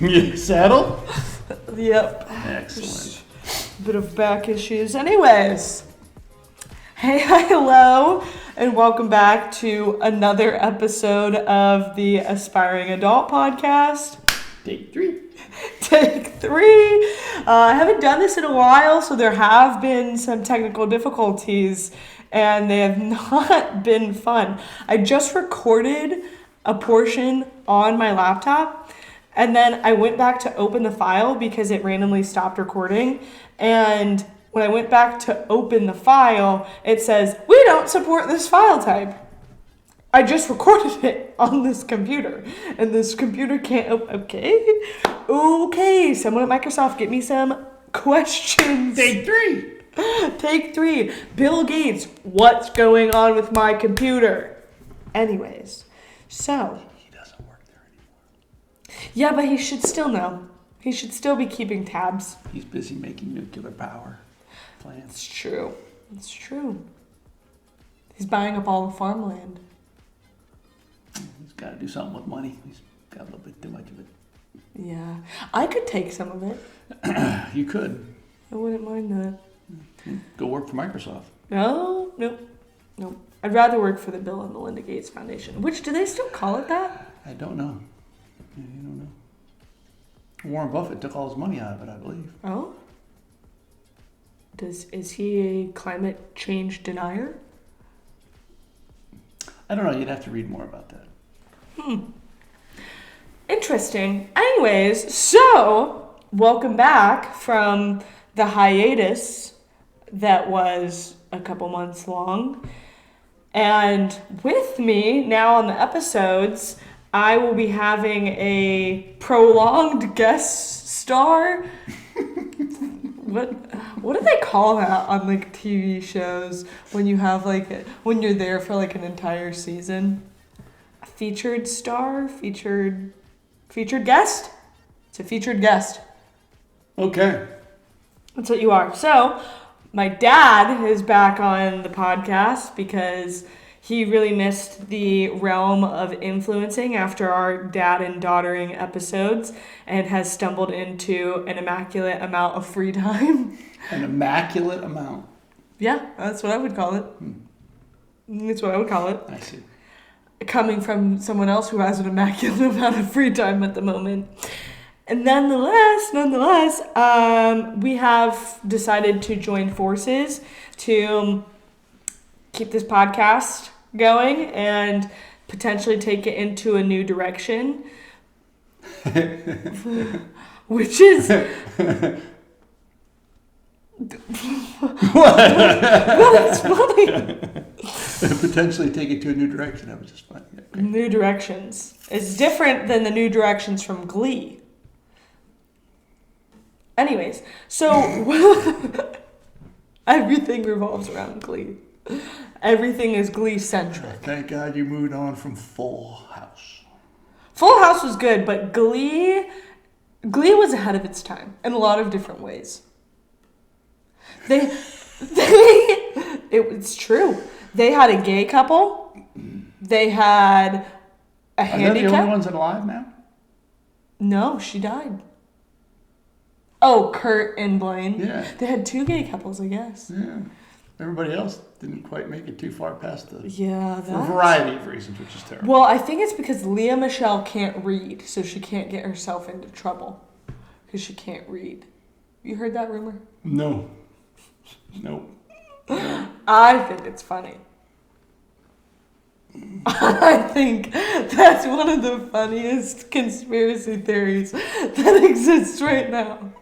Saddle? Yep. Excellent. Bit of back issues. Anyways. Hey, hello, and welcome back to another episode of the Aspiring Adult Podcast. Take 3. Take 3. I haven't done this in a while, so there have been some technical difficulties, and they have not been fun. I just recorded a portion on my laptop, and then I went back to open the file because it randomly stopped recording, and when I went back to open the file, it says, we don't support this file type. I just recorded it on this computer, and this computer can't, okay, someone at Microsoft, get me some questions. Take 3. Take 3. Bill Gates, what's going on with my computer? Anyways, so. He doesn't work there anymore. Yeah, but he should still know. He should still be keeping tabs. He's busy making nuclear power plants. It's true. It's true. He's buying up all the farmland. He's got to do something with money. He's got a little bit too much of it. Yeah. I could take some of it. You could. I wouldn't mind that. Go work for Microsoft. No. I'd rather work for the Bill and Melinda Gates Foundation. Which, do they still call it that? I don't know. Yeah, you don't know. Warren Buffett took all his money out of it, I believe. Oh? Is he a climate change denier? I don't know. You'd have to read more about that. Interesting. Anyways, so welcome back from the hiatus that was a couple months long. And with me now on the episodes, I will be having a prolonged guest star. What do they call that on like TV shows when you have when you're there for like an entire season? A featured star? Featured guest? It's a featured guest. Okay. That's what you are. So, my dad is back on the podcast because he really missed the realm of influencing after our dad and daughtering episodes and has stumbled into an immaculate amount of free time. An immaculate amount. Yeah, that's what I would call it. That's what I would call it. I see. Coming from someone else who has an immaculate amount of free time at the moment. And nonetheless, we have decided to join forces to keep this podcast going and potentially take it into a new direction. Which is... What? That's funny. Potentially take it to a new direction. That was just funny. Okay. New directions. It's different than the new directions from Glee. Anyways, so everything revolves around Glee. Everything is Glee-centric. Thank God you moved on from Full House. Full House was good, but Glee was ahead of its time in a lot of different ways. It's true. They had a gay couple. They had a handicap. Are they the only ones alive now? No, she died. Oh, Kurt and Blaine. Yeah. They had 2 gay couples, I guess. Yeah. Everybody else didn't quite make it too far past for a variety of reasons, which is terrible. Well, I think it's because Lea Michele can't read, so she can't get herself into trouble because she can't read. You heard that rumor? No. Nope. I think it's funny. I think that's one of the funniest conspiracy theories that exists right now.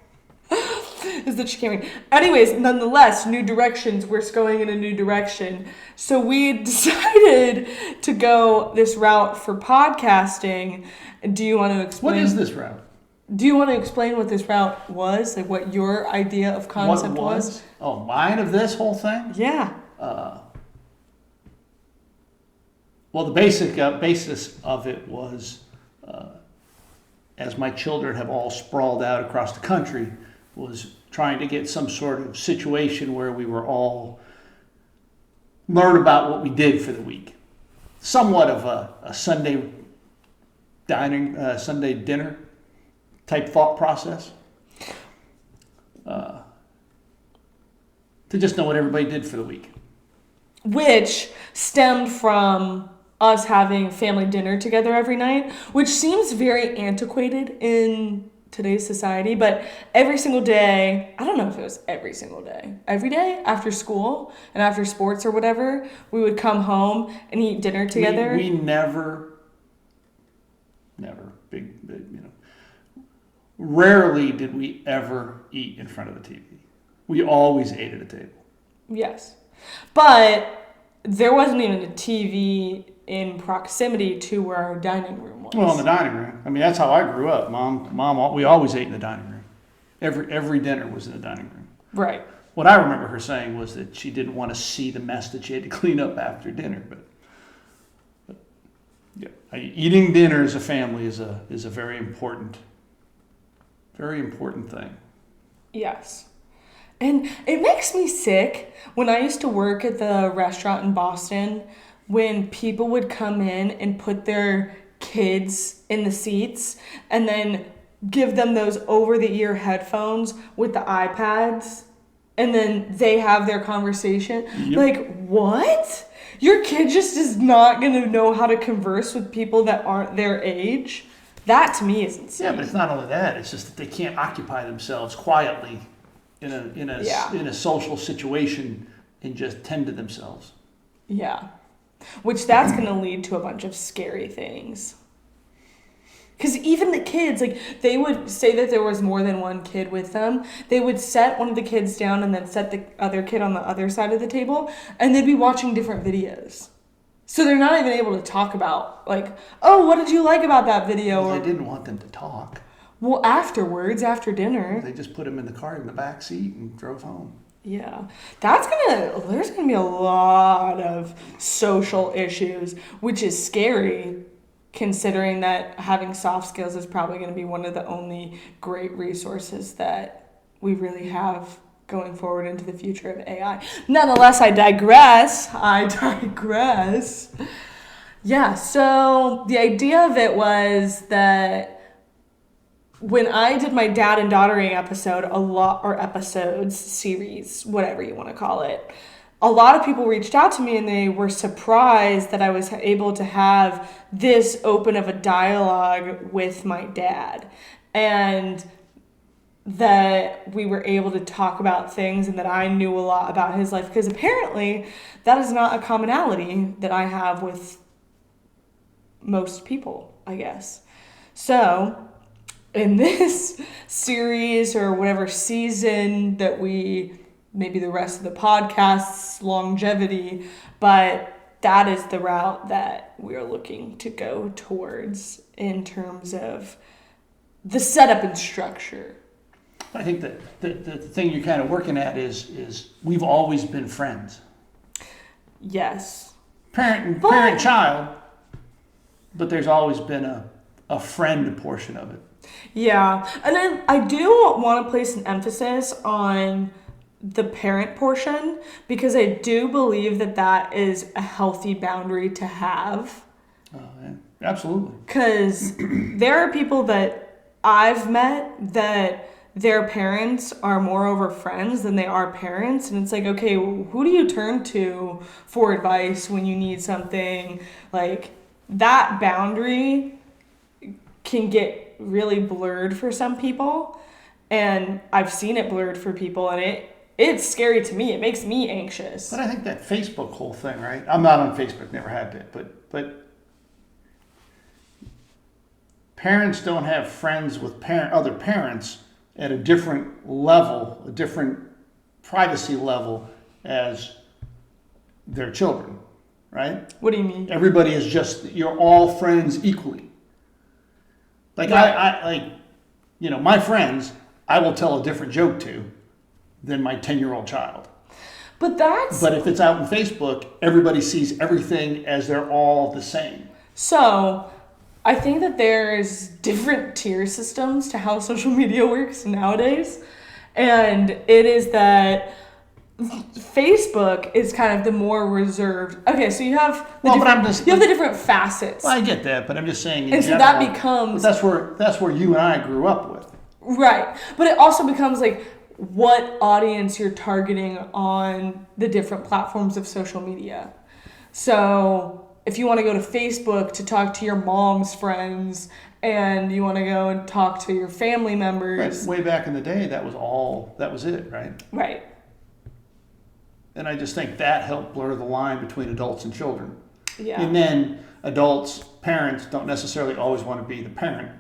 Is that she can't read. Anyways, nonetheless, new directions. We're going in a new direction. So we decided to go this route for podcasting. Do you want to explain? What is this route? Do you want to explain what this route was? Like what your idea of concept was? Oh, mine of this whole thing? Yeah. Well, the basis of it was, as my children have all sprawled out across the country, was trying to get some sort of situation where we were all learn about what we did for the week. Somewhat of a Sunday dinner type thought process. To just know what everybody did for the week. Which stemmed from us having family dinner together every night, which seems very antiquated in today's society, but every single day, I don't know if it was every single day, every day after school and after sports or whatever, we would come home and eat dinner together. We never, rarely did we ever eat in front of the TV. We always ate at a table. Yes. But there wasn't even a TV in proximity to where our dining room was. Well, in the dining room. I mean, that's how I grew up. Mom, we always ate in the dining room. Every dinner was in the dining room. Right. What I remember her saying was that she didn't want to see the mess that she had to clean up after dinner. But yeah, eating dinner as a family is a very important thing. Yes. And it makes me sick when I used to work at the restaurant in Boston when people would come in and put their kids in the seats and then give them those over-the-ear headphones with the iPads and then they have their conversation. Yep. Like, what? Your kid just is not going to know how to converse with people that aren't their age? That to me is insane. Yeah, but it's not only that. It's just that they can't occupy themselves quietly in a social situation and just tend to themselves. Yeah. Which that's going to lead to a bunch of scary things. Because even the kids, like, they would say that there was more than one kid with them. They would set one of the kids down and then set the other kid on the other side of the table, and they'd be watching different videos. So they're not even able to talk about, like, oh, what did you like about that video? Well, they didn't want them to talk. Well, afterwards, after dinner. They just put them in the car in the back seat and drove home. Yeah, there's gonna be a lot of social issues, which is scary considering that having soft skills is probably going to be one of the only great resources that we really have going forward into the future of AI. Nonetheless, I digress. Yeah, so the idea of it was that when I did my dad and daughtering series, whatever you want to call it, a lot of people reached out to me and they were surprised that I was able to have this open of a dialogue with my dad and that we were able to talk about things and that I knew a lot about his life, because apparently that is not a commonality that I have with most people, I guess. So in this series or whatever season that maybe the rest of the podcast's longevity, but that is the route that we're looking to go towards in terms of the setup and structure. I think that the thing you're kind of working at is we've always been friends. Yes. Parent-child, but there's always been a friend portion of it. Yeah, and I do want to place an emphasis on the parent portion, because I do believe that is a healthy boundary to have. Oh, yeah. Absolutely. Because there are people that I've met that their parents are more over friends than they are parents, and it's like, okay, who do you turn to for advice when you need something? Like, that boundary can get really blurred for some people, and I've seen it blurred for people, and it's scary to me. It makes me anxious. But I think that Facebook whole thing, right? I'm not on Facebook, never had it, but parents don't have friends with other parents at a different level, a different privacy level as their children, right? What do you mean? Everybody is you're all friends equally. Like, right. My friends, I will tell a different joke to than my 10-year-old child. But if it's out on Facebook, everybody sees everything as they're all the same. So I think that there's different tier systems to how social media works nowadays. And it is that Facebook is kind of the more reserved. Okay, so you have Well, but I'm just- you have the different facets. Well, I get that, but I'm just saying. And so that becomes- That's where you and I grew up with. Right. But it also becomes like what audience you're targeting on the different platforms of social media. So if you want to go to Facebook to talk to your mom's friends and you want to go and talk to your family members. Right. Way back in the day, that was it, right? Right. And I just think that helped blur the line between adults and children. Yeah. And then parents don't necessarily always want to be the parent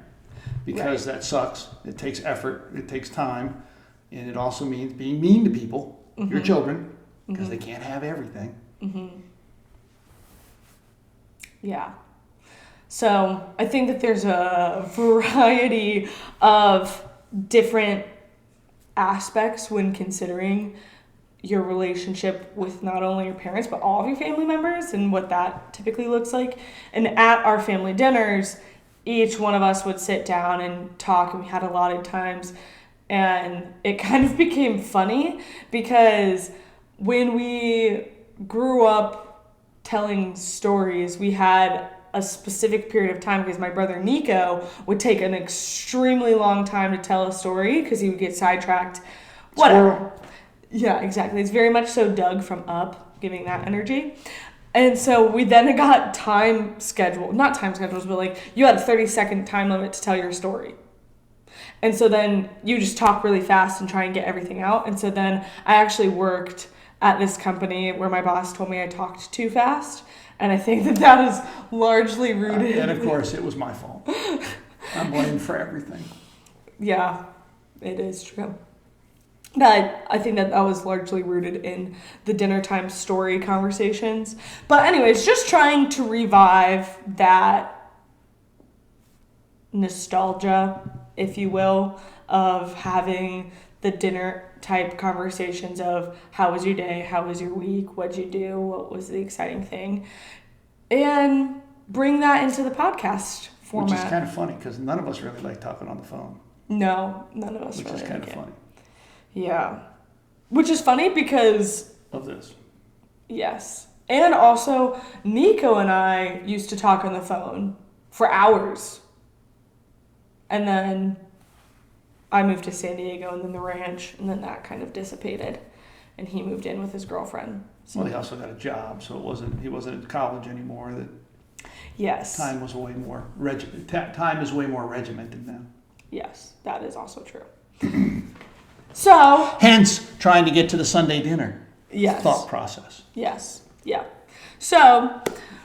because that sucks. It takes effort, it takes time, and it also means being mean to people, your children, because they can't have everything. Yeah. So I think that there's a variety of different aspects when considering your relationship with not only your parents, but all of your family members and what that typically looks like. And at our family dinners, each one of us would sit down and talk, and we had allotted times. And it kind of became funny because when we grew up telling stories, we had a specific period of time because my brother Nico would take an extremely long time to tell a story because he would get sidetracked. Whatever. Squirrel. Yeah, exactly. It's very much so Doug from Up, giving that energy. And so we then got not time schedules, but like you had a 30-second time limit to tell your story. And so then you just talk really fast and try and get everything out. And so then I actually worked at this company where my boss told me I talked too fast. And I think that is largely rooted. And of course, it was my fault. I'm blamed for everything. Yeah, it is true. But I think that was largely rooted in the dinner time story conversations. But anyways, just trying to revive that nostalgia, if you will, of having the dinner type conversations of how was your day, how was your week, what'd you do, what was the exciting thing, and bring that into the podcast format. Which is kind of funny because none of us really like talking on the phone. No, none of us Which really is kind like of it. funny. Yeah. Which is funny because... Of this. Yes. And also, Nico and I used to talk on the phone for hours. And then I moved to San Diego and then the ranch, and then that kind of dissipated. And he moved in with his girlfriend. So. Well, he also got a job, so he wasn't at college anymore. That yes. Time was way more time is way more regimented now. Yes, that is also true. So. Hence, trying to get to the Sunday dinner. Yes. Thought process. Yes. Yeah. So,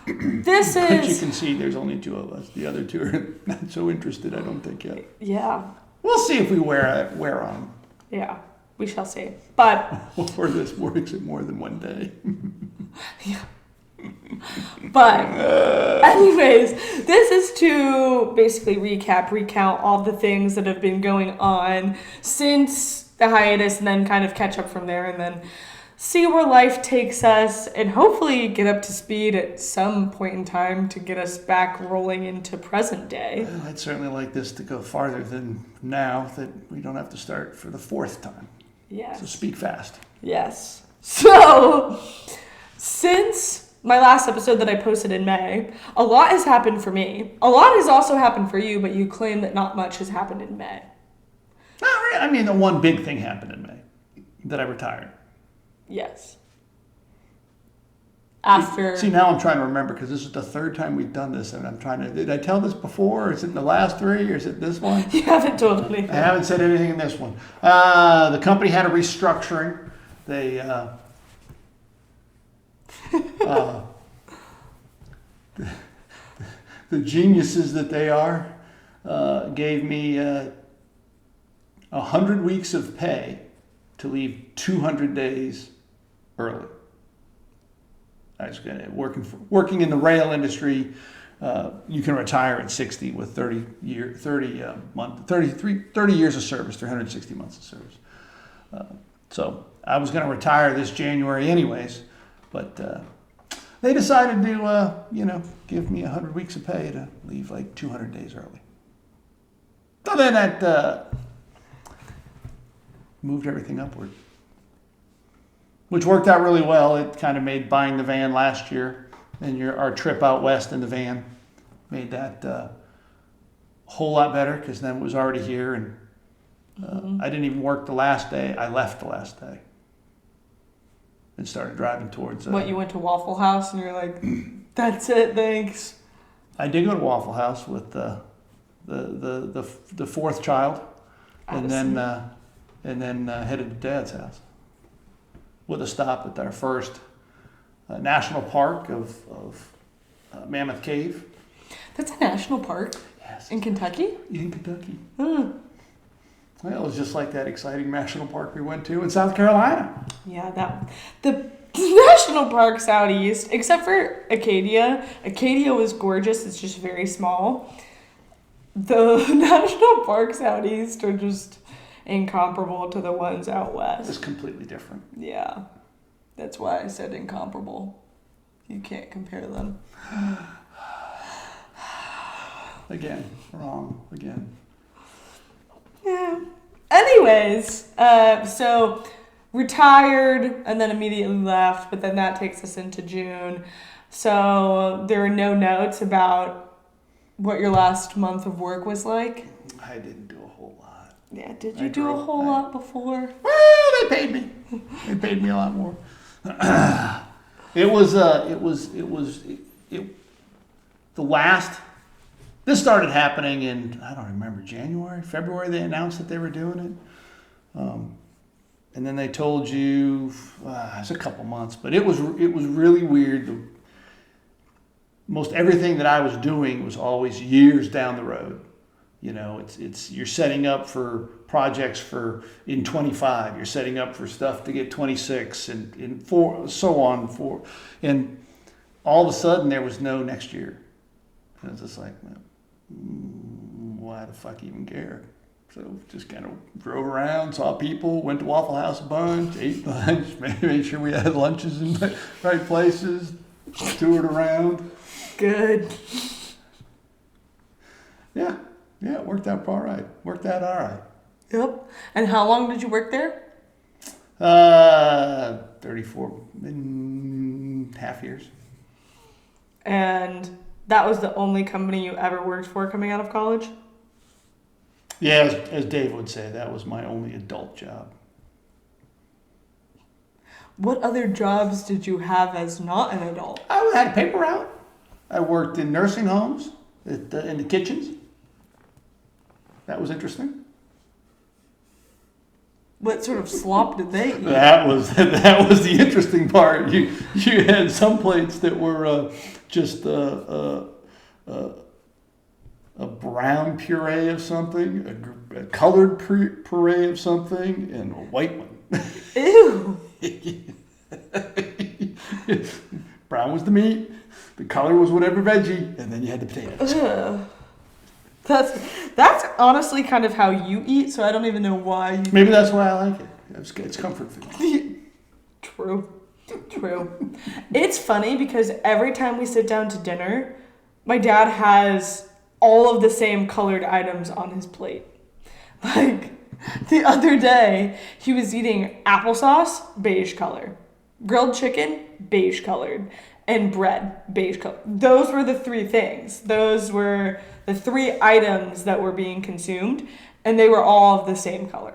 this is... But you can see there's only two of us. The other two are not so interested, I don't think, yet. Yeah. We'll see if we wear on. Yeah, we shall see. But... Or this works in more than one day. Yeah. But anyways, this is to basically recount all the things that have been going on since the hiatus and then kind of catch up from there and then see where life takes us and hopefully get up to speed at some point in time to get us back rolling into present day. Well, I'd certainly like this to go farther than now that we don't have to start for the fourth time. Yes. So speak fast. Yes. So, since my last episode that I posted in May, a lot has happened for me. A lot has also happened for you, but you claim that not much has happened in May. Not really. I mean, the one big thing happened in May, that I retired. Yes. After... See, now I'm trying to remember, because this is the third time we've done this, and I'm trying to... Did I tell this before, or is it in the last three, or is it this one? You haven't told anything. I haven't said anything in this one. The company had a restructuring. They... the geniuses that they are gave me 100 weeks of pay to leave 200 days early. I was working in the rail industry. You can retire at 60 with 30 years of service, 360 months of service. So I was going to retire this January anyways, but they decided to, give me 100 weeks of pay to leave like 200 days early. So then that moved everything upward. which worked out really well. It kind of made buying the van last year and our trip out west in the van made that a whole lot better because then it was already here. And I didn't even work the last day. I left the last day and started driving towards. What, you went to Waffle House and you're like, that's it, thanks. I did go to Waffle House with the fourth child, and then headed to Dad's house with a stop at our first national park of Mammoth Cave. That's a national park? Yes. In Kentucky? In Kentucky. Well, it was just like that exciting national park we went to in South Carolina. Yeah, the national parks out east, except for Acadia. Acadia was gorgeous. It's just very small. The national parks out east are just incomparable to the ones out west. It's completely different. Yeah, that's why I said incomparable. You can't compare them. Again, wrong again. Yeah. Anyways, so retired and then immediately left, but then that takes us into June. So there are no notes about what your last month of work was like? I didn't do a whole lot. Yeah, did you do a whole lot before? Well, they paid me. They paid me a lot more. This started happening in, I don't remember, January, February, they announced that they were doing it. And then they told you, it was a couple months, but it was really weird. Most everything that I was doing was always years down the road. You know, it's you're setting up for projects in 25, you're setting up for stuff to get 26 and so on. And all of a sudden there was no next year. And it's just like, why the fuck even care? So just kind of drove around, saw people, went to Waffle House a bunch, ate lunch, made sure we had lunches in the right places, toured around. Good. Yeah, it worked out all right. Yep. And how long did you work there? 34 and half years. And that was the only company you ever worked for coming out of college? Yeah, as Dave would say, that was my only adult job. What other jobs did you have as not an adult? I had a paper route. I worked in nursing homes, in the kitchens. That was interesting. What sort of slop did they eat? That was the interesting part. You had some plates that were just a brown puree of something, a colored puree of something, and a white one. Ew. Brown was the meat, the color was whatever veggie, and then you had the potatoes. Ugh. That's honestly kind of how you eat, so I don't even know why you... Maybe that's why I like it. It's comfort food. True. It's funny because every time we sit down to dinner, my dad has all of the same colored items on his plate. Like, the other day, he was eating applesauce, beige color. Grilled chicken, beige colored. And bread, beige color. Those were the three things. Those were the three items that were being consumed, and they were all of the same color.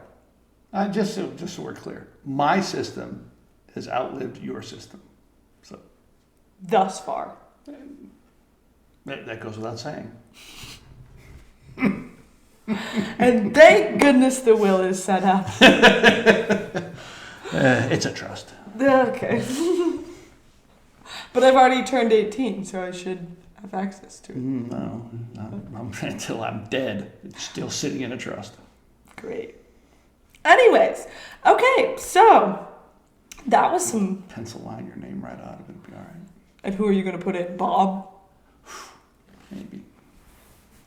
Just so we're clear, my system has outlived your system. So Thus far. that goes without saying. And thank goodness the will is set up. It's a trust. Okay. But I've already turned 18, so I should have access to it. No, until I'm dead. It's still sitting in a trust. Great. Anyways, okay, so that was some... Pencil line your name right out of it. It'll be all right. And who are you going to put in? Bob? Maybe.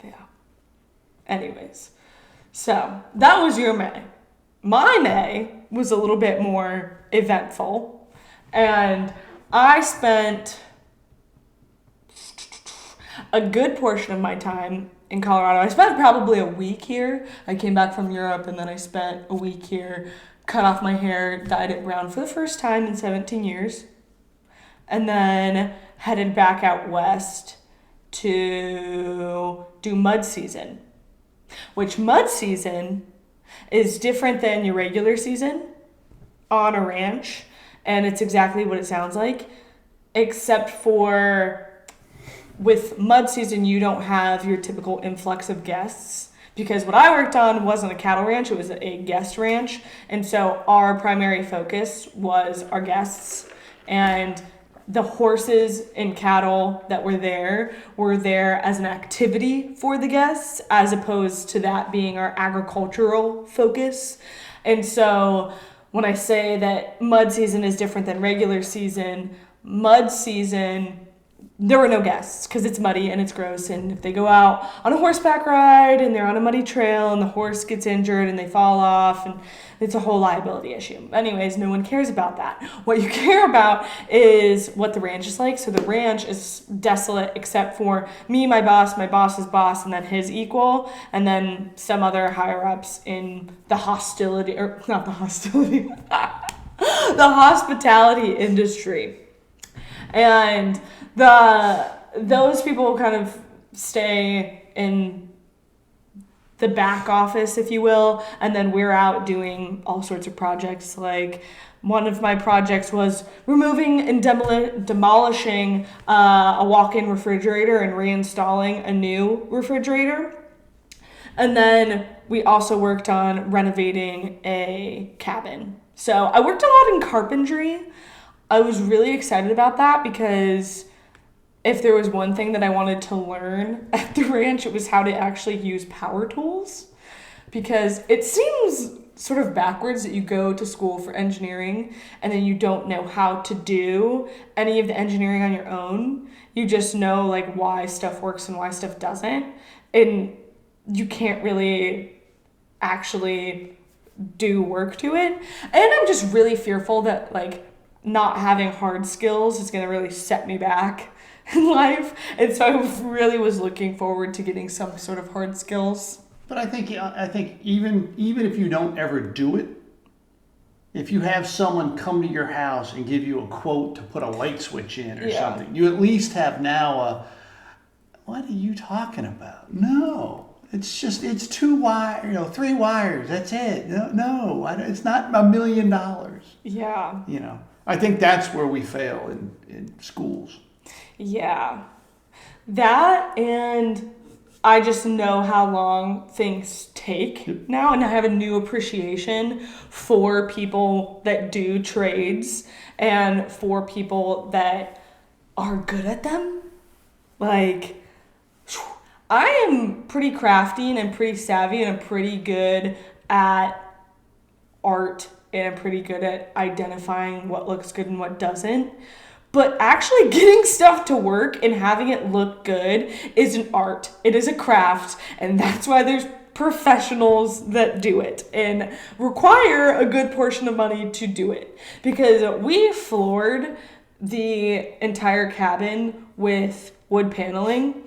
Yeah. Anyways, so that was your May. My May was a little bit more eventful, and I spent a good portion of my time in Colorado. I spent probably a week here. I came back from Europe, and then I spent a week here cut off my hair, dyed it brown for the first time in 17 years, and then headed back out west to do mud season, which mud season is different than your regular season on a ranch, and it's exactly what it sounds like, except for with mud season, you don't have your typical influx of guests. Because what I worked on wasn't a cattle ranch, it was a guest ranch. And so our primary focus was our guests. And the horses and cattle that were there as an activity for the guests, as opposed to that being our agricultural focus. And so when I say that mud season is different than regular season, mud season, there were no guests because it's muddy and it's gross. And if they go out on a horseback ride and they're on a muddy trail and the horse gets injured and they fall off, and it's a whole liability issue. Anyways, no one cares about that. What you care about is what the ranch is like. So the ranch is desolate except for me, my boss's boss, and then his equal, and then some other higher ups in the hostility, or not the hostility, the hospitality industry. And those people kind of stay in the back office, if you will, and then we're out doing all sorts of projects. Like one of my projects was removing and demolishing a walk-in refrigerator and reinstalling a new refrigerator. And then we also worked on renovating a cabin. So I worked a lot in carpentry. I was really excited about that because if there was one thing that I wanted to learn at the ranch, it was how to actually use power tools. Because it seems sort of backwards that you go to school for engineering and then you don't know how to do any of the engineering on your own. You just know like why stuff works and why stuff doesn't. And you can't really actually do work to it. And I'm just really fearful that like not having hard skills is going to really set me back in life. And so I really was looking forward to getting some sort of hard skills. But I think even if you don't ever do it, if you have someone come to your house and give you a quote to put a light switch in or something, you at least have now what are you talking about? No, it's 2 wires, 3 wires. That's it. No, it's not $1 million. Yeah. I think that's where we fail in schools. Yeah. That, and I just know how long things take now, and I have a new appreciation for people that do trades and for people that are good at them. Like, I am pretty crafty and I'm pretty savvy and I'm pretty good at art and I'm pretty good at identifying what looks good and what doesn't. But actually getting stuff to work and having it look good is an art. It is a craft, and that's why there's professionals that do it and require a good portion of money to do it. Because we floored the entire cabin with wood paneling,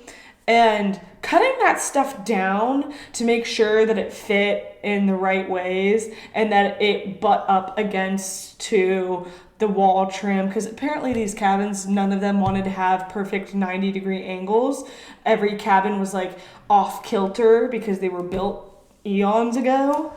and cutting that stuff down to make sure that it fit in the right ways and that it butt up against to the wall trim, because apparently these cabins, none of them wanted to have perfect 90-degree angles. Every cabin was like off kilter because they were built eons ago.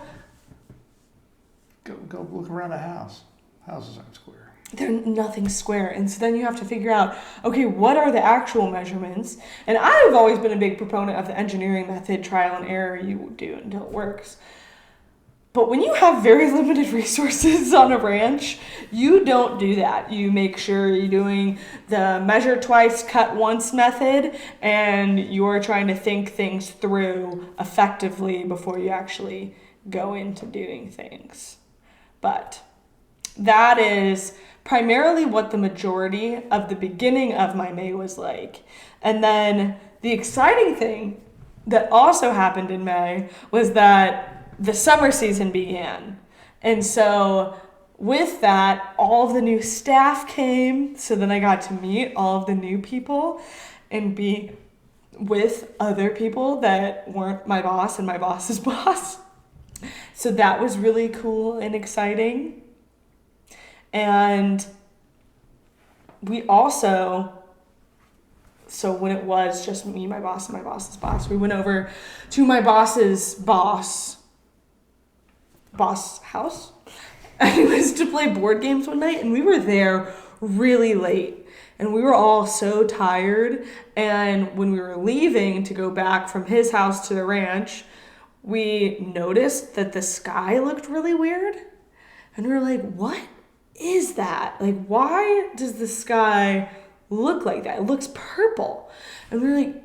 Go look around a house. Houses aren't square. They're nothing square. And so then you have to figure out, okay, what are the actual measurements? And I've always been a big proponent of the engineering method, trial and error. You do it until it works. But when you have very limited resources on a ranch, you don't do that. You make sure you're doing the measure twice, cut once method, and you're trying to think things through effectively before you actually go into doing things. But that is primarily what the majority of the beginning of my May was like. And then the exciting thing that also happened in May was that the summer season began. And so with that, all of the new staff came. So then I got to meet all of the new people and be with other people that weren't my boss and my boss's boss. So that was really cool and exciting. And we also, so when it was just me, my boss, and my boss's boss, we went over to my boss's boss house. And he was to play board games one night, and we were there really late. And we were all so tired. And when we were leaving to go back from his house to the ranch, we noticed that the sky looked really weird. And we were like, what is that? Like, why does the sky look like that? It looks purple. And we were like,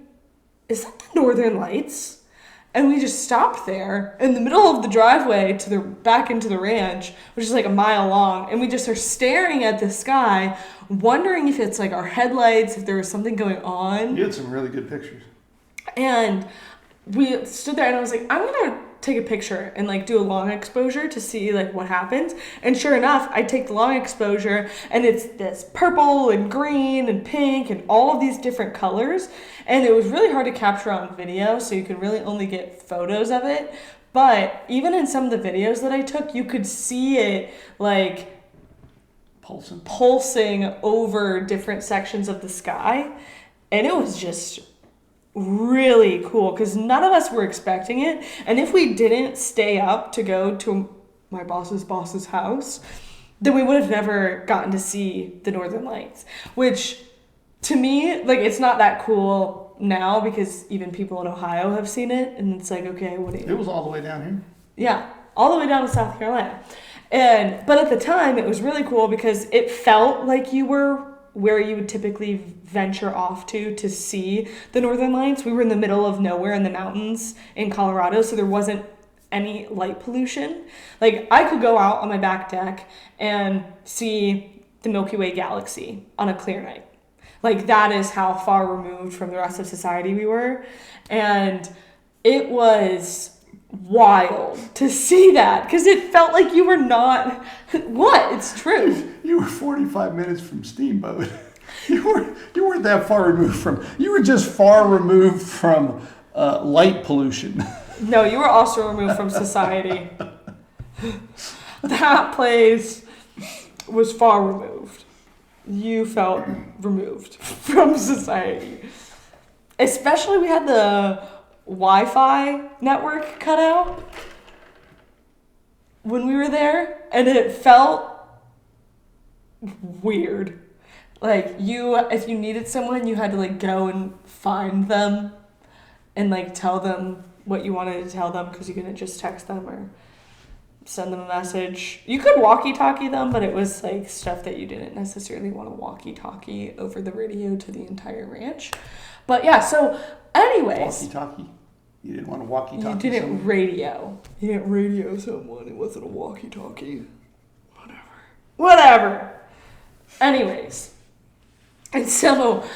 is that the Northern Lights? And we just stopped there in the middle of the driveway to the back into the ranch, which is like a mile long. And we just are staring at the sky, wondering if it's like our headlights, if there was something going on. You had some really good pictures. And we stood there and I was like, I'm going to take a picture and like do a long exposure to see like what happens. And sure enough, I take the long exposure and it's this purple and green and pink and all of these different colors. And it was really hard to capture on video, so you could really only get photos of it. But even in some of the videos that I took, you could see it like pulsing over different sections of the sky. And it was just really cool because none of us were expecting it. And if we didn't stay up to go to my boss's house, then we would have never gotten to see the Northern Lights, which to me, like, it's not that cool now because even people in Ohio have seen it. And it's like, okay, what do you... It was all the way down here. Yeah, all the way down to South Carolina. But at the time, it was really cool because it felt like you were where you would typically venture off to see the Northern Lights. We were in the middle of nowhere in the mountains in Colorado, so there wasn't any light pollution. Like, I could go out on my back deck and see the Milky Way galaxy on a clear night. Like, that is how far removed from the rest of society we were. And it was wild to see that because it felt like you were not... What? It's true. You were 45 minutes from Steamboat. You weren't that far removed from... You were just far removed from light pollution. No, you were also removed from society. That place was far removed. You felt removed from society. Especially we had the Wi-Fi network cut out when we were there, and it felt weird. Like, if you needed someone, you had to like go and find them and like tell them what you wanted to tell them because you couldn't just text them or send them a message. You could walkie-talkie them, but it was like stuff that you didn't necessarily want to walkie-talkie over the radio to the entire ranch. But yeah, so anyways. Walkie-talkie? You didn't want to walkie-talkie You didn't someone? radio. You didn't radio someone. It wasn't a walkie-talkie. Whatever. Anyways. And so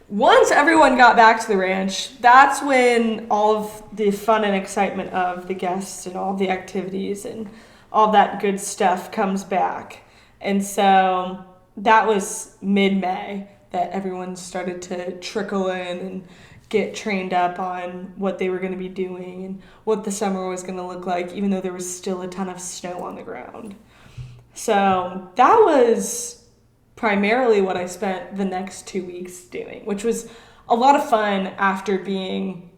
once everyone got back to the ranch, that's when all of the fun and excitement of the guests and all the activities and all that good stuff comes back. And so that was mid-May that everyone started to trickle in and get trained up on what they were going to be doing and what the summer was going to look like, even though there was still a ton of snow on the ground. So that was primarily what I spent the next 2 weeks doing, which was a lot of fun after being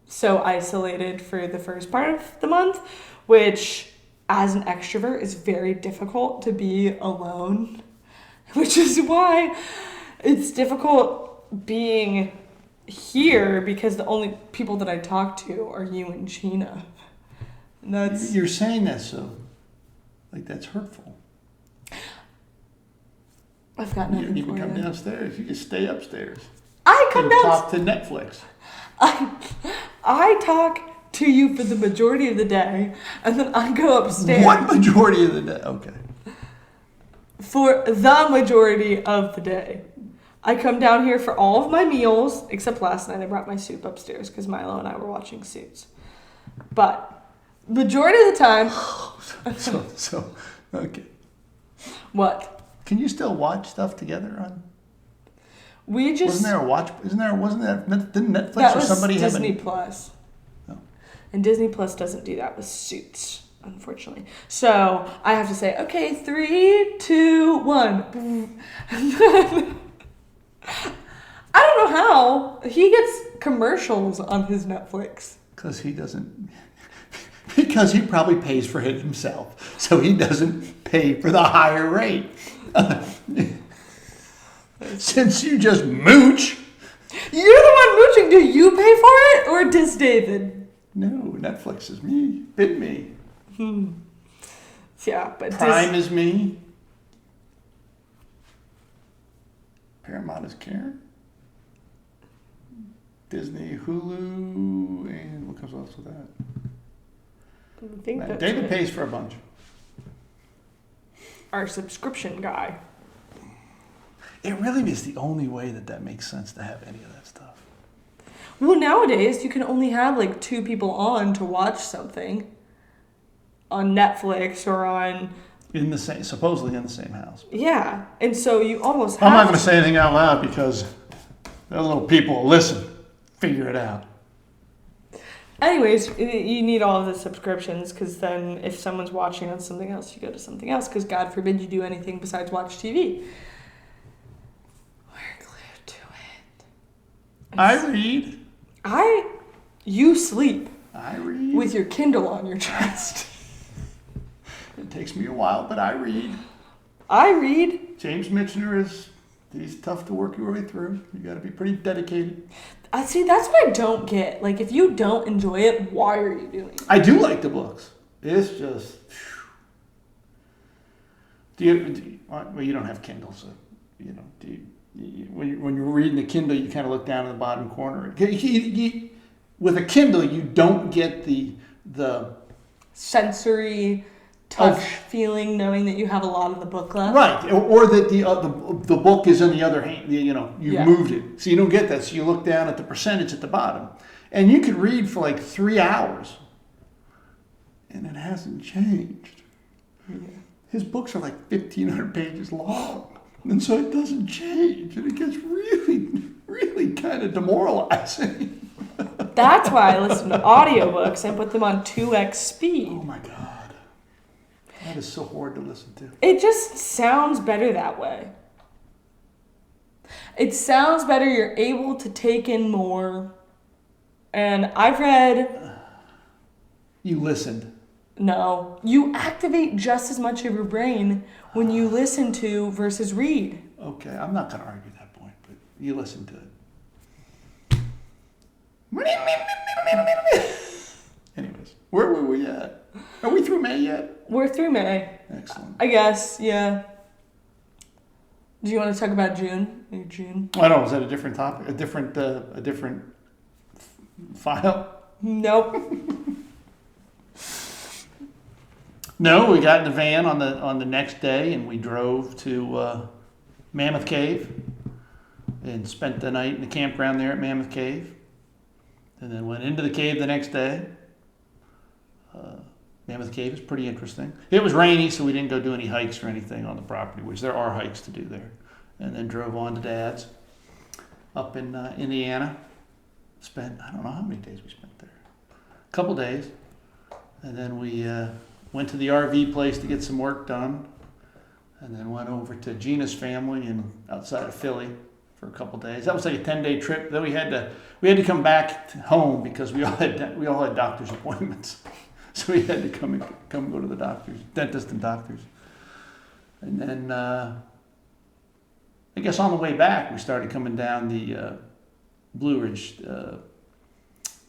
so isolated for the first part of the month, which as an extrovert is very difficult to be alone, which is why it's difficult being here because the only people that I talk to are you and Gina. And that's... You're saying that so, like, that's hurtful. I've got nothing for you. You can come downstairs. You can stay upstairs. I come down. Talk to Netflix. I talk to you for the majority of the day, and then I go upstairs. What majority of the day? Okay. For the majority of the day. I come down here for all of my meals, except last night I brought my soup upstairs because Milo and I were watching Suits. But majority of the time... so, okay. What? Can you still watch stuff together on? We just... Wasn't there a watch? Wasn't that... Didn't Netflix that or somebody was have Disney Plus. Oh. And Disney Plus doesn't do that with Suits, unfortunately. So I have to say, okay, 3, 2, 1. I don't know how he gets commercials on his Netflix. Because he doesn't. Because he probably pays for it himself, so he doesn't pay for the higher rate. Since you just mooch. You're the one mooching. Do you pay for it, or does David? No, Netflix is me. Bit me. Yeah, but Prime is me. Paramount is Karen. Disney, Hulu, and what comes else with that? I think that's David it. pays for a bunch. Our subscription guy. It really is the only way that makes sense to have any of that stuff. Well, nowadays you can only have like 2 people on to watch something on Netflix or on. Supposedly in the same house. Yeah, and so you almost. I'm not going to say anything out loud because the little people will listen, figure it out. Anyways, you need all of the subscriptions because then if someone's watching on something else, you go to something else because God forbid you do anything besides watch TV. We're glued to it. I read. You sleep I read. with your Kindle on your chest. It takes me a while, but I read. I read. James Michener he's tough to work your way through. You got to be pretty dedicated. See, that's what I don't get. Like, if you don't enjoy it, why are you doing it? I do like the books. It's just. Well, you don't have Kindle, so when you're reading the Kindle, you kind of look down in the bottom corner. With a Kindle, you don't get the sensory touch feeling, knowing that you have a lot of the book left. Right, or that the book is in the other hand. You've moved it, so you don't get that. So you look down at the percentage at the bottom, and you could read for like 3 hours, and it hasn't changed. Yeah. His books are like 1,500 pages long, and so it doesn't change, and it gets really, really kind of demoralizing. That's why I listen to audiobooks and put them on 2x speed. Oh my God. That is so hard to listen to. It just sounds better that way. It sounds better. You're able to take in more. And I've read... You listened. No. You activate just as much of your brain when you listen to versus read. Okay, I'm not going to argue that point, but you listen to it. Anyways, where were we at? Are we through May yet? We're through May. Excellent. I guess, yeah. Do you want to talk about June? June? I don't know. Is that a different topic? A different file? Nope. No, we got in the van on the next day, and we drove to Mammoth Cave and spent the night in the campground there at Mammoth Cave, and then went into the cave the next day. Mammoth Cave is pretty interesting. It was rainy, so we didn't go do any hikes or anything on the property, which there are hikes to do there. And then drove on to Dad's up in Indiana. Spent, I don't know how many days we spent there. A couple days. And then we went to the RV place to get some work done. And then went over to Gina's family outside of Philly for a couple days. That was like a 10-day trip. Then we had to come back home because we all had doctor's appointments. So we had to come go to the doctors, dentist and doctors. And then I guess on the way back we started coming down the Blue Ridge.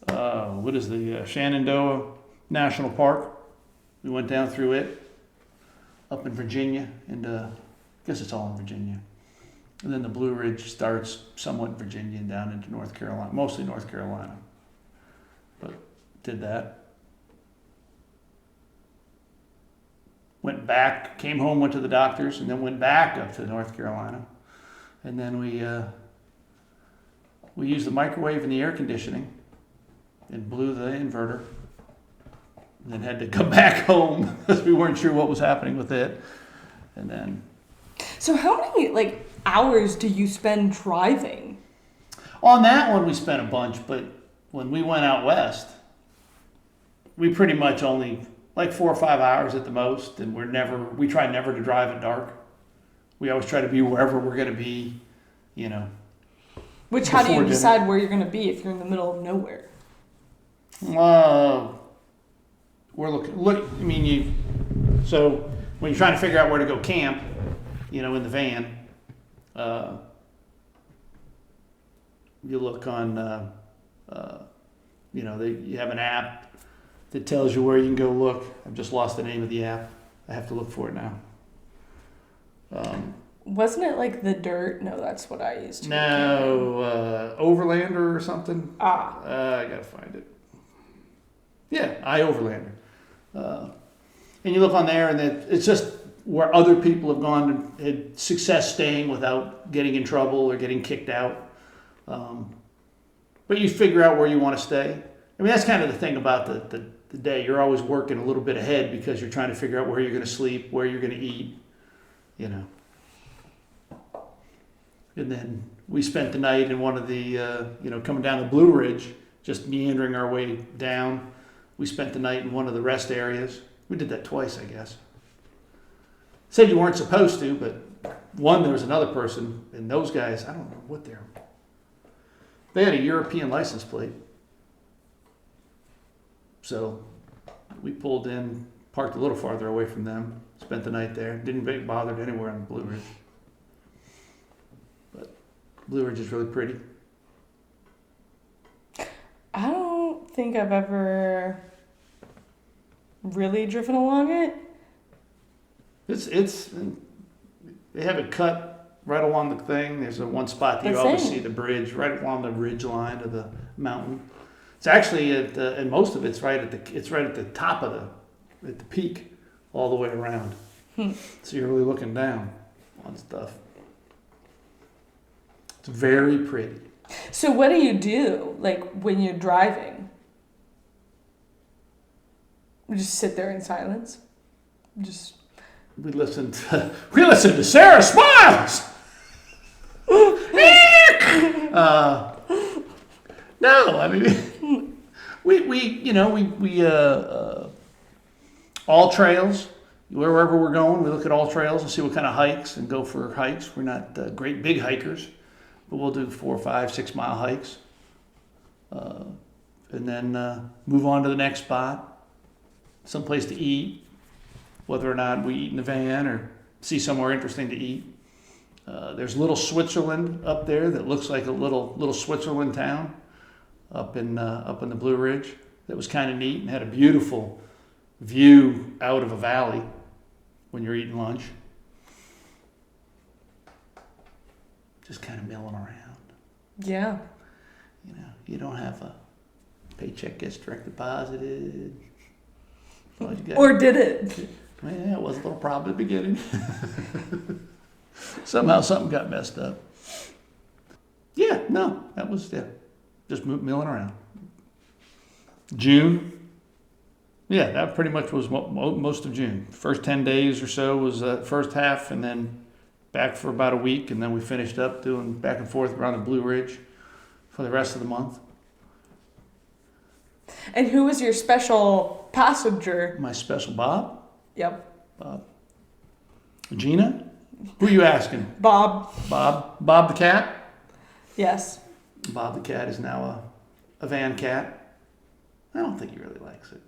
What is the Shenandoah National Park? We went down through it, up in Virginia, and I guess it's all in Virginia. And then the Blue Ridge starts somewhat in Virginia and down into North Carolina, mostly North Carolina. But did that. Went back, came home, went to the doctors, and then went back up to North Carolina. And then we used the microwave and the air conditioning and blew the inverter. And then had to come back home because we weren't sure what was happening with it. And then... So how many hours do you spend driving? On that one we spent a bunch, but when we went out west, we pretty much only... like 4 or 5 hours at the most, and we try never to drive at dark. We always try to be wherever we're going to be, you know. How do you before decide where you're going to be if you're in the middle of nowhere? So when you're trying to figure out where to go camp, you know, in the van, you look on, you know, you have an app that tells you where you can go look. I've just lost the name of the app. I have to look for it now. Wasn't it like The Dirt? No, that's what I used to. No, Overlander or something. I gotta find it. Yeah, Overlander. And you look on there, and it's just where other people have gone and had success staying without getting in trouble or getting kicked out. But you figure out where you want to stay. I mean, that's kind of the thing about the day. You're always working a little bit ahead because you're trying to figure out where you're going to sleep, where you're going to eat, you know. And then we spent the night in one of the, coming down the Blue Ridge, just meandering our way down. We spent the night in one of the rest areas. We did that twice, I guess. Said you weren't supposed to, but there was another person, and those guys, I don't know what they had a European license plate. So we pulled in, parked a little farther away from them, spent the night there. Didn't get bothered anywhere on the Blue Ridge. But Blue Ridge is really pretty. I don't think I've ever really driven along it. They have it cut right along the thing. There's one spot that you always see the bridge right along the ridge line of the mountain. It's actually and most of it's right at the top of at the peak, all the way around. So you're really looking down on stuff. It's very pretty. So what do you do, like, when you're driving? You just sit there in silence? We listen to Sarah Smiles. No, I mean we all trails. Wherever we're going, we look at all trails and see what kind of hikes and go for hikes. We're not great big hikers, but we'll do 4, 5, 6 mile hikes, and then move on to the next spot, someplace to eat. Whether or not we eat in the van or see somewhere interesting to eat. There's little Switzerland up there that looks like a little Switzerland town up in the Blue Ridge. That was kind of neat and had a beautiful view out of a valley when you're eating lunch. Just kind of milling around. Yeah. You know, you don't have a paycheck gets direct deposited. Or did it? Yeah, it was a little problem at the beginning. Somehow something got messed up. Yeah, no, that was just milling around. June. Yeah, that pretty much was most of June. First 10 days or so was the first half, and then back for about a week, and then we finished up doing back and forth around the Blue Ridge for the rest of the month. And who was your special passenger? My special Bob? Yep. Bob. Gina? Who are you asking? Bob. Bob the cat? Yes. Bob the cat is now a van cat. I don't think he really likes it.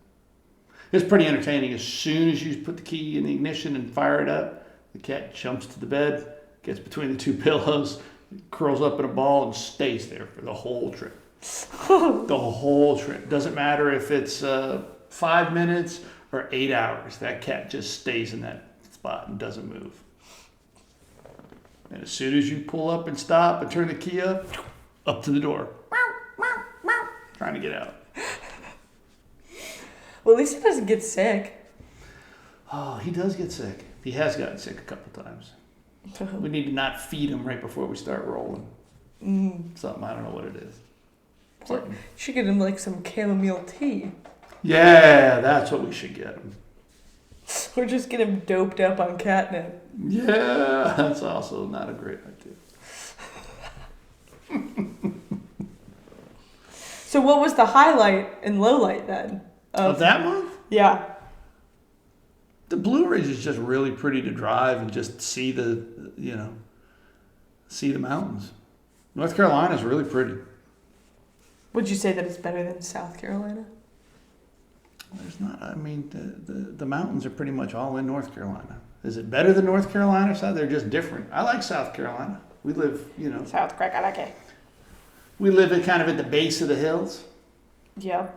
It's pretty entertaining. As soon as you put the key in the ignition and fire it up, the cat jumps to the bed, gets between the two pillows, curls up in a ball, and stays there for the whole trip. The whole trip. Doesn't matter if it's 5 minutes or 8 hours. That cat just stays in that spot and doesn't move. And as soon as you pull up and stop and turn the key up to the door. Trying to get out. Well, at least he doesn't get sick. Oh, he does get sick. He has gotten sick a couple times. We need to not feed him right before we start rolling. Something, I don't know what it is. You should get him like some chamomile tea. Yeah, that's what we should get him. Or just get him doped up on catnip. Yeah, that's also not a great idea. So what was the highlight and low light then? Of that month? Yeah. The Blue Ridge is just really pretty to drive and just see the mountains. North Carolina is really pretty. Would you say that it's better than South Carolina? There's not. I mean, the mountains are pretty much all in North Carolina. Is it better than North Carolina? South? They're just different. I like South Carolina. We live, South Carolina. we live at kind of at the base of the hills. Yeah,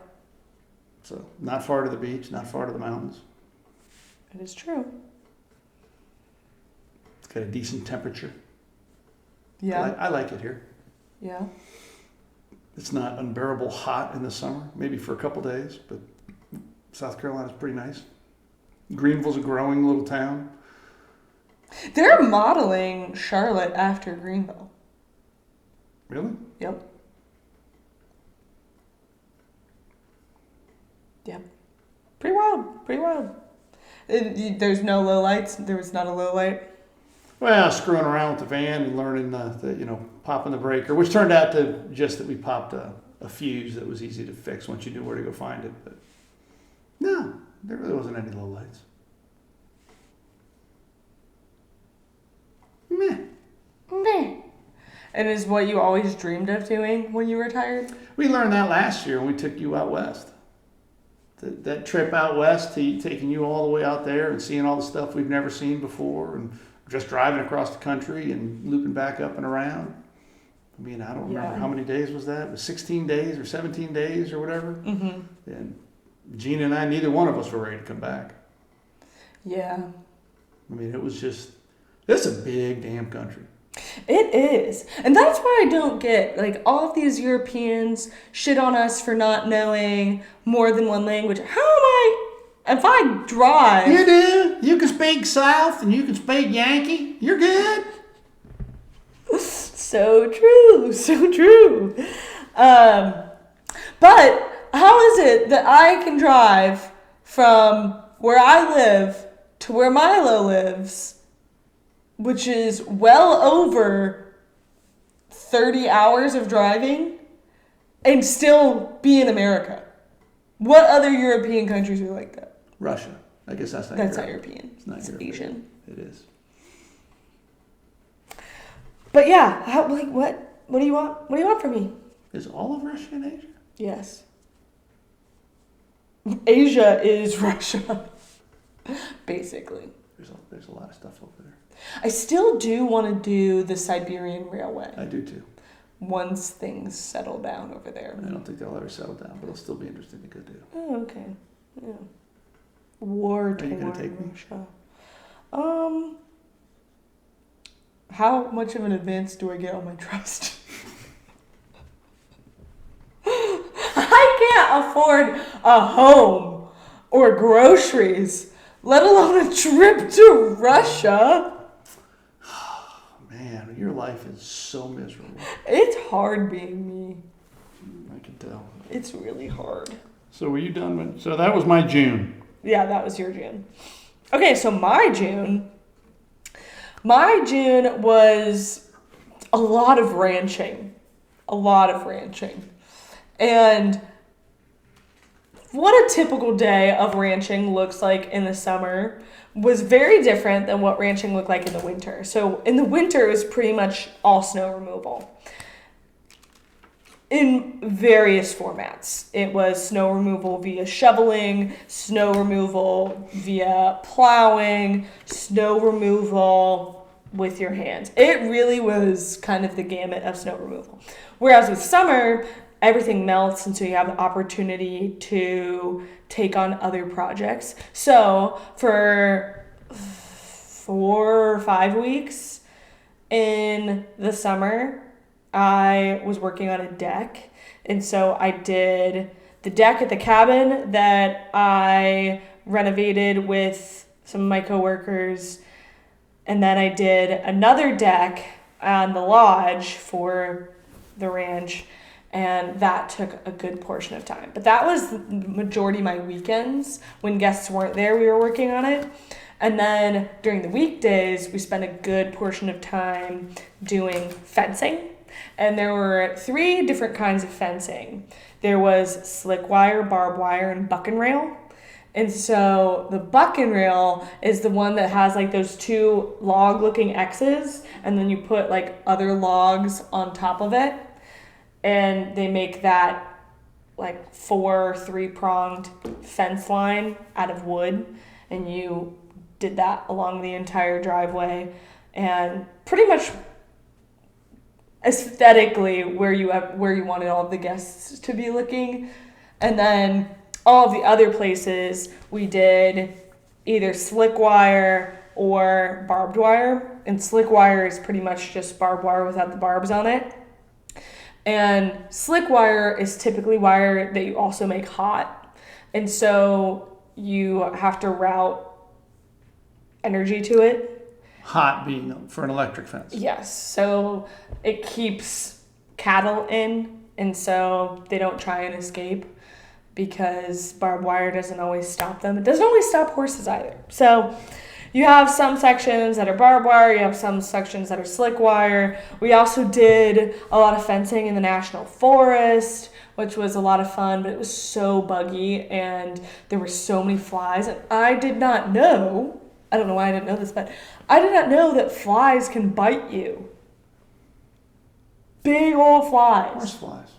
So not far to the beach, not far to the mountains. it is true. It's got a decent temperature. Yeah, I like it here. yeah. It's not unbearable hot in the summer, maybe for a couple days, but South Carolina's pretty nice. Greenville's a growing little town. They're modeling Charlotte after Greenville. Really? Yep. Yep. Pretty wild. Pretty wild. There's no low lights. There was not a low light. Well, screwing around with the van and learning popping the breaker, which turned out to just that we popped a fuse that was easy to fix once you knew where to go find it. But no, there really wasn't any low lights. Meh. Meh. And is what you always dreamed of doing when you retired? We learned that last year when we took you out west. That trip out west, taking you all the way out there and seeing all the stuff we've never seen before, and just driving across the country and looping back up and around. I mean, I don't remember how many days was that. It was 16 days or 17 days or whatever. Mm-hmm. And Gina and I, neither one of us were ready to come back. Yeah. I mean, it's a big damn country. It is. And that's why I don't get, all of these Europeans shit on us for not knowing more than one language. If I drive... You do. You can speak South and you can speak Yankee. You're good. So true. So true. But how is it that I can drive from where I live to where Milo lives, which is well over 30 hours of driving, and still be in America? What other European countries are like that? Russia. I guess that's not That's not Europe. European. It's not It's European. Asian. It is. But yeah, what do you want? What do you want from me? Is all of Russia in Asia? Yes. Asia is Russia. Basically. There's a lot of stuff over there. I still do want to do the Siberian Railway I do too. once things settle down over there. I don't think they'll ever settle down, but it'll still be interesting to go do. Oh, okay. Yeah. War torn Are you gonna take me? Russia. How much of an advance do I get on my trust? I can't afford a home or groceries, let alone a trip to Russia. Man, your life is so miserable. It's hard being me. I can tell. It's really hard. So were you done with? So that was my June. Yeah, that was your June. Okay, so my June was a lot of ranching. And what a typical day of ranching looks like in the summer was very different than what ranching looked like in the winter. So in the winter, it was pretty much all snow removal in various formats. It was snow removal via shoveling, snow removal via plowing, snow removal with your hands. It really was kind of the gamut of snow removal. Whereas with summer, everything melts, and so you have the opportunity to take on other projects. So for 4 or 5 weeks in the summer, I was working on a deck. And so I did the deck at the cabin that I renovated with some of my coworkers. And then I did another deck on the lodge for the ranch. And that took a good portion of time. But that was the majority of my weekends. When guests weren't there, we were working on it. And then during the weekdays, we spent a good portion of time doing fencing. And there were 3 different kinds of fencing. There was slick wire, barbed wire, and buck and rail. And so the buck and reel is the one that has like those two log looking X's, and then you put like other logs on top of it, and they make that like 4 3-pronged fence line out of wood, and you did that along the entire driveway, and pretty much aesthetically where you wanted all of the guests to be looking. And then all of the other places we did either slick wire or barbed wire, and slick wire is pretty much just barbed wire without the barbs on it. And slick wire is typically wire that you also make hot, and so you have to route energy to it. Hot being for an electric fence. Yes, so it keeps cattle in, and so they don't try and escape, because barbed wire doesn't always stop them. It doesn't always stop horses either. So you have some sections that are barbed wire, you have some sections that are slick wire. We also did a lot of fencing in the national forest, which was a lot of fun, but it was so buggy and there were so many flies. And I did not know, I don't know why I didn't know this, but I did not know that flies can bite you. Big old flies. Horse flies.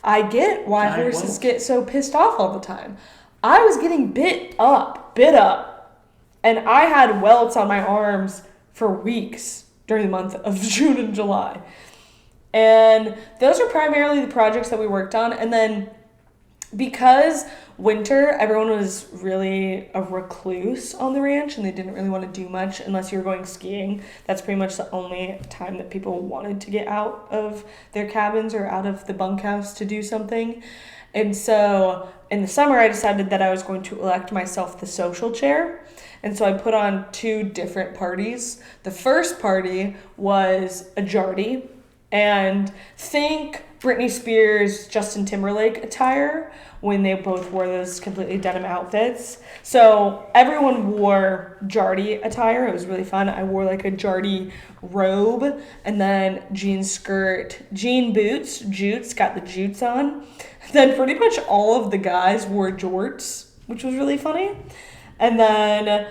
I get why Giant horses wells. get so pissed off all the time. I was getting bit up, and I had welts on my arms for weeks during the month of June and July. And those are primarily the projects that we worked on. And then because winter, everyone was really a recluse on the ranch, and they didn't really want to do much unless you were going skiing. That's pretty much the only time that people wanted to get out of their cabins or out of the bunkhouse to do something. And so in the summer, I decided that I was going to elect myself the social chair. And so I put on 2 different parties. The first party was a jardy, and think Britney Spears, Justin Timberlake attire when they both wore those completely denim outfits. So everyone wore jardy attire. It was really fun. I wore like a jardy robe, and then jean skirt, jean boots, jutes, got the jutes on. Then pretty much all of the guys wore jorts, which was really funny. And then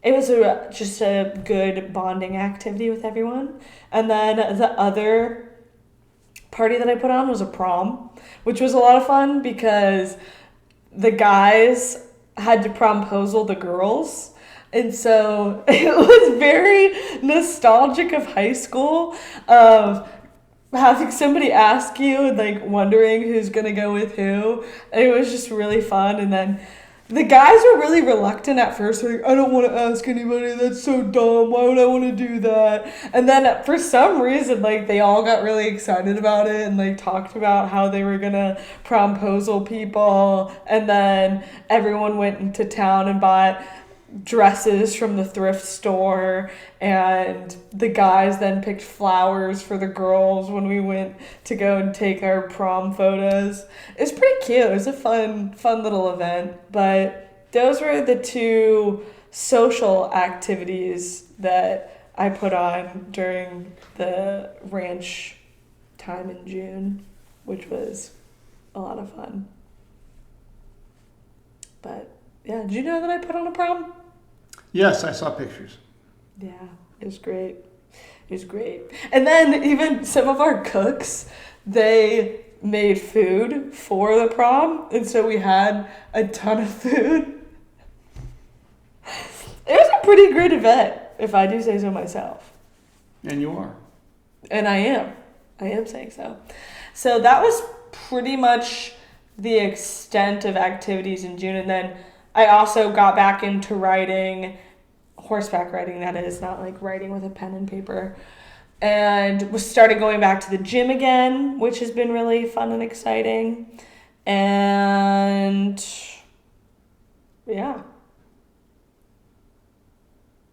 it was just a good bonding activity with everyone. And then the other party that I put on was a prom, which was a lot of fun because the guys had to promposal the girls. And so it was very nostalgic of high school, of having somebody ask you and like wondering who's gonna go with who. It was just really fun. And then the guys were really reluctant at first. Like, I don't want to ask anybody. That's so dumb. Why would I want to do that? And then for some reason, like, they all got really excited about it and like talked about how they were gonna promposal people. And then everyone went into town and bought dresses from the thrift store, and the guys then picked flowers for the girls when we went to go and take our prom photos. It's pretty cute. It was a fun little event. But those were the 2 social activities that I put on during the ranch time in June, which was a lot of fun. But yeah, did you know that I put on a prom? Yes, I saw pictures. Yeah, it was great. It was great. And then even some of our cooks, they made food for the prom, and so we had a ton of food. It was a pretty great event, if I do say so myself. And you are. And I am saying so. So that was pretty much the extent of activities in June. And then I also got back into riding, horseback riding, that is, not like riding with a pen and paper. And we started going back to the gym again, which has been really fun and exciting. And yeah,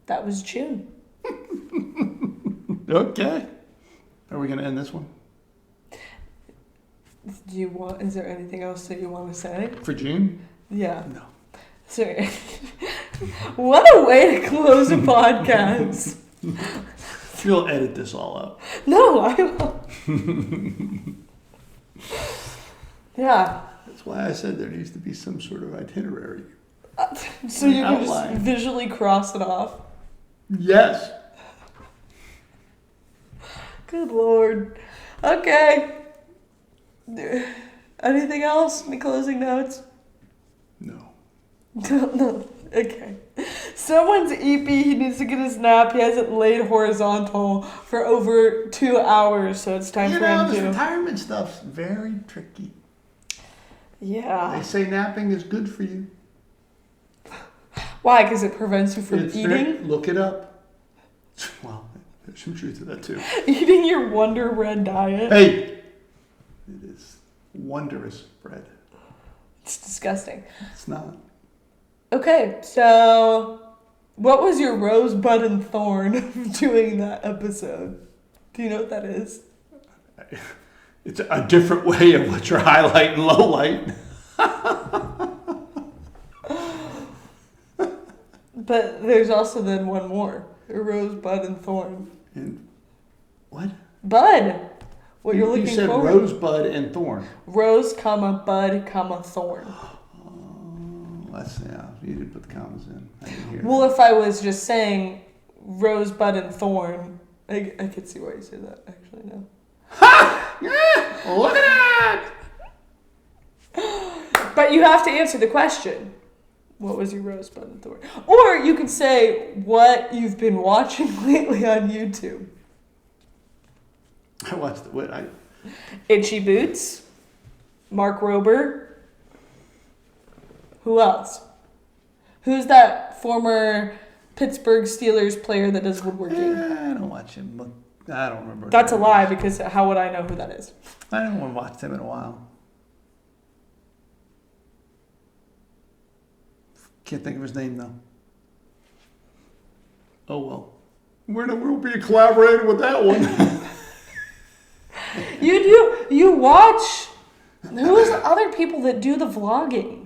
that was June. Okay. Are we going to end this one? Is there anything else that you want to say? For June? Yeah. No. Sorry. What a way to close a podcast. You'll edit this all up. No, I won't. Yeah. That's why I said there needs to be some sort of itinerary. So you can Outline. just visually cross it off. Yes. Good Lord. Okay. Anything else? Any closing notes? No. No. Okay. Someone's EP. He needs to get his nap. He hasn't laid horizontal for over 2 hours, so it's time for him this to. retirement stuff's very tricky. Yeah. They say napping is good for you. Why? Because it prevents you from It's eating? look it up. Well, there's some truth to that too. Eating your Wonder Bread diet? Hey! It is wondrous bread. It's disgusting. It's not. Okay, so what was your rosebud and thorn of doing that episode? Do you know what that is? It's a different way of what your highlight and low light. But there's also then one more. A rosebud and thorn. And what? Bud. What you're looking You said for. rosebud and thorn. Rose, comma, bud, comma, thorn. Yeah, you didn't put the commas in. I didn't hear Well, if I was just saying rosebud and thorn, I could see why you say that, actually, no. Ha! Yeah! Look at that! But you have to answer the question. What was your rosebud and thorn? Or you could say what you've been watching lately on YouTube. I watched what Itchy Boots, Mark Rober. Who else? Who's that former Pittsburgh Steelers player that does woodworking? I don't watch him. I don't remember. That's a lie, because how would I know who that is? I haven't watched him in a while. Can't think of his name though. Oh well. We'll be collaborating with that one. You watch. Who's the other people that do the vlogging?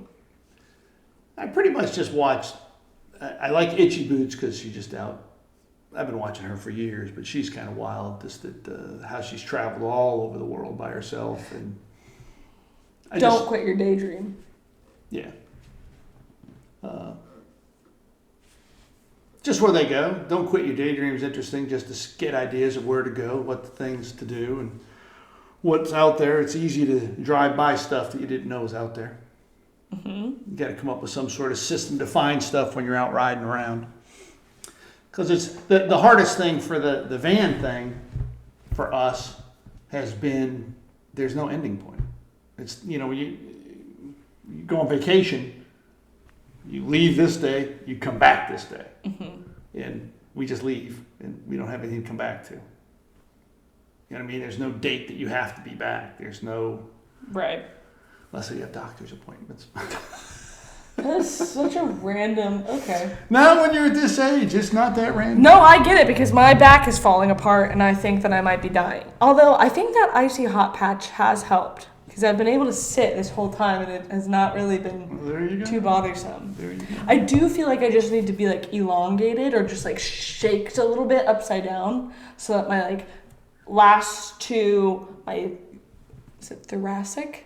I pretty much just watched. I like Itchy Boots because she's just out. I've been watching her for years, but she's kind of wild. Just that how she's traveled all over the world by herself, and Don't quit your daydream. Yeah. Just where they go. Don't quit your daydream is interesting. Just to get ideas of where to go, what things to do, and what's out there. It's easy to drive by stuff that you didn't know was out there. Mm-hmm. You got to come up with some sort of system to find stuff when you're out riding around. Because it's the hardest thing for the van thing for us has been there's no ending point. It's, you go on vacation, you leave this day, you come back this day. Mm-hmm. And we just leave and we don't have anything to come back to. You know what I mean? There's no date that you have to be back. There's no... Right. Unless you have doctor's appointments. That's such a random... Okay. Not when you're at this age. It's not that random. No, I get it, because my back is falling apart and I think that I might be dying. Although I think that icy hot patch has helped, because I've been able to sit this whole time and it has not really been too bothersome. There you go. I do feel like I just need to be elongated or just shaked a little bit upside down so that my last two, is it thoracic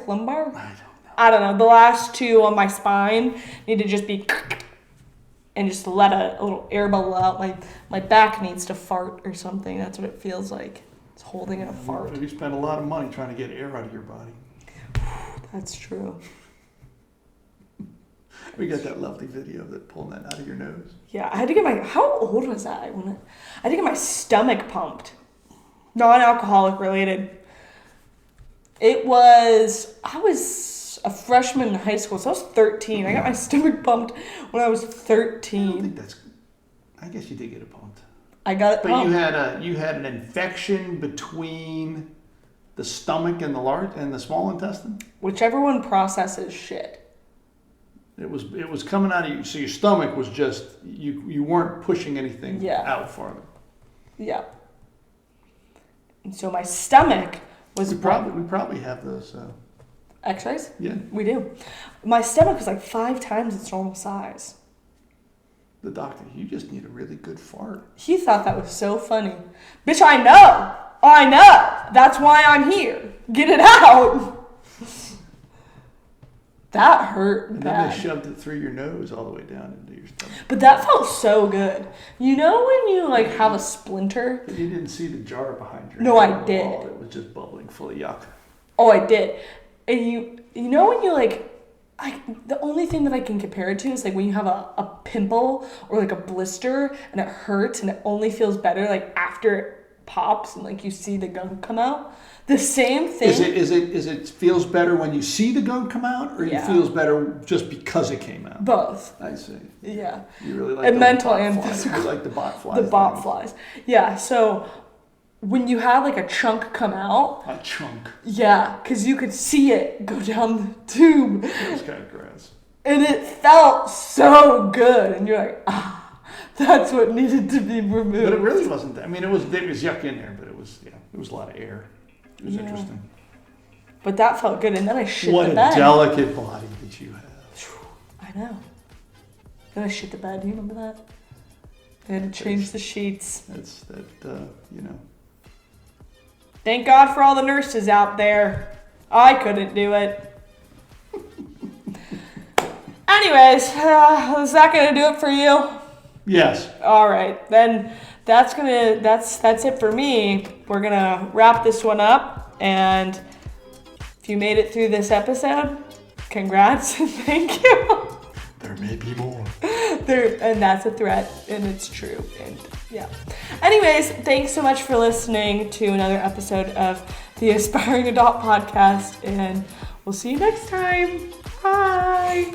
lumbar? I don't know. The last two on my spine need to just be and just let a little air bubble out. My back needs to fart or something. That's what it feels like. It's holding in a fart. You spent a lot of money trying to get air out of your body. That's true. We got that lovely video of that pulling that out of your nose. Yeah, I had to get how old was I? I had to get my stomach pumped. Non-alcoholic related. I was a freshman in high school, so I was 13. I got my stomach pumped when I was 13. I guess you did get it pumped. I got it pumped. But you had an infection between the stomach and the small intestine? Whichever one processes shit. It was coming out of you, so your stomach was just you weren't pushing anything out farther. Yeah. And so my stomach was we probably have those X-rays? Yeah. We do. My stomach was 5 times its normal size. The doctor, you just need a really good fart. He thought that was so funny. Bitch, I know. I know. That's why I'm here. Get it out. That hurt And bad. then they shoved it through your nose all the way down into your stomach. But that felt so good. You know when you like have a splinter? But you didn't see the jar behind your No, head I on the did. wall. It was just bubbling full of yuck. Oh, I did. And you know when you like, the only thing that I can compare it to is like when you have a pimple or like a blister and it hurts and it only feels better like after it pops and like you see the gunk come out. The same thing. Is it feels better when you see the gunk come out, or Yeah. it feels better just because it came out? Both. I see. Yeah. You really like And the mental bot and flies. physical. You like the bot flies. The bot thing. flies. Yeah. So when you have like a chunk come out, A chunk. yeah, because you could see it go down the tube. That's kind of gross. And it felt so good. And you're like, that's what needed to be removed. But it really wasn't that. I mean, it was yuck in there, but it was a lot of air. It was interesting. But that felt good. And then I shit What the a bed. delicate body that you have. I know. Then I shit the bed. Do you remember that? I had to change the sheets. That's that. You know. Thank God for all the nurses out there. I couldn't do it. Anyways, is that gonna do it for you? Yes. All right, then that's it for me. We're gonna wrap this one up, and if you made it through this episode, congrats and thank you. There may be more. And that's a threat, and it's true. And yeah. Anyways, thanks so much for listening to another episode of the Aspiring Adult Podcast, and we'll see you next time. Bye.